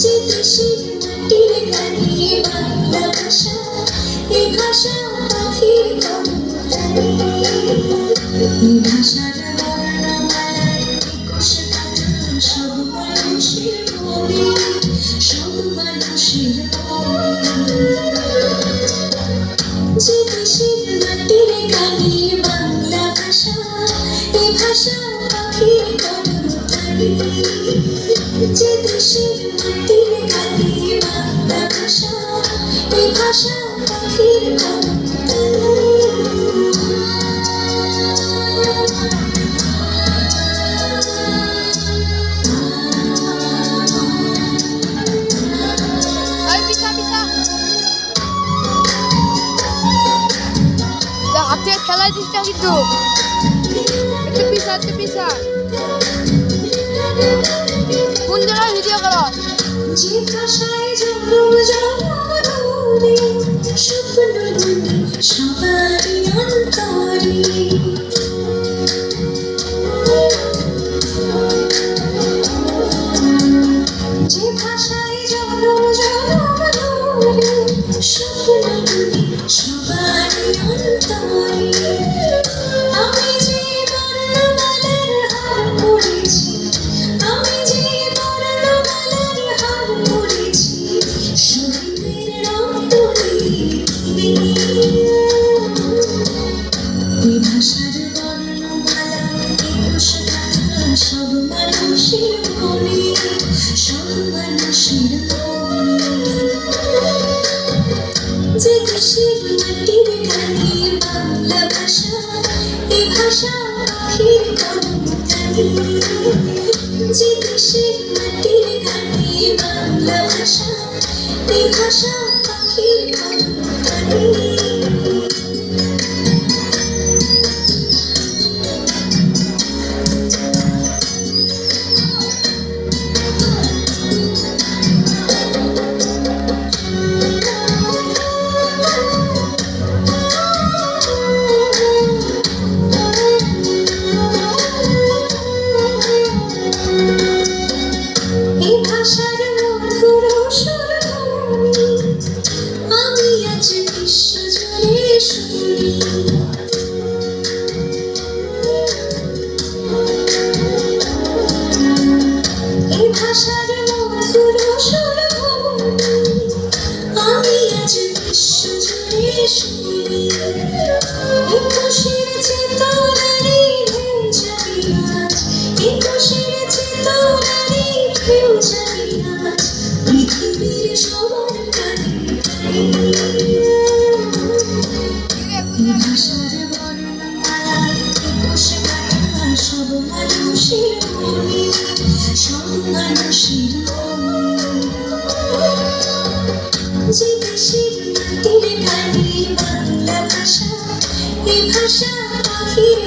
যে দেশের মাটির গানে বাংলা ভাষা, এ ভাষা পাখির কলতানে, এ ভাষার বর্ণমালায় 21 কথা সব মানুষের মনে, সব মানুষের মনে। যে দেশের মাটির গানে বাংলা ভাষা, এ ভাষা পাখির কলতানে, যে দেশের মাটির গানে বাংলা ভাষা, এ ভাষা পাখির কলতানে। হাতে খেলা দিস না কিন্তু পিছা কোন জায়গায় ভিডিও করো? যে ভাষায় জন্ম ধরে স্বপ্ন বুনে সবারই অন্তরে, যে ভাষায় জন্ম ধরে স্বপ্ন বুনে সবারই অন্তরে। আমি যে বর্ণমালার হার পড়েছি, আমি যে বর্ণমালার হার পড়েছি, শহীদের রক্ত দিয়ে। এই ভাষার বর্ণমালায় 21 কথা সব মানুষের মনে, সব মানুষের মনে। যে দেশের মাটির গানে বাংলা ভাষা, এ ভাষা পাখির কলতানে, যে দেশের মাটির গানে বাংলা ভাষা, এ ভাষা পাখির কলতানে। এই ভাষার মধুর সুরধ্বনি আমি আজ বিশ্বজুড়ে শুনি। এই ভাষার মধুর সুরধ্বনি আমি আজ বিশ্বজুড়ে শুনি। 21-এর চেতনারে ঢেউ জাগি আজ, 21-এর চেতনারে ঢেউ জাগি আজ পৃথিবীর সবার কানে কানে। এই ভাষার বর্ণমালায় 21 কথা সব মানুষের মনে, সব মানুষের মনে। যে দেশের মাটির গানে বাংলা ভাষা, এ ভাষা পাখির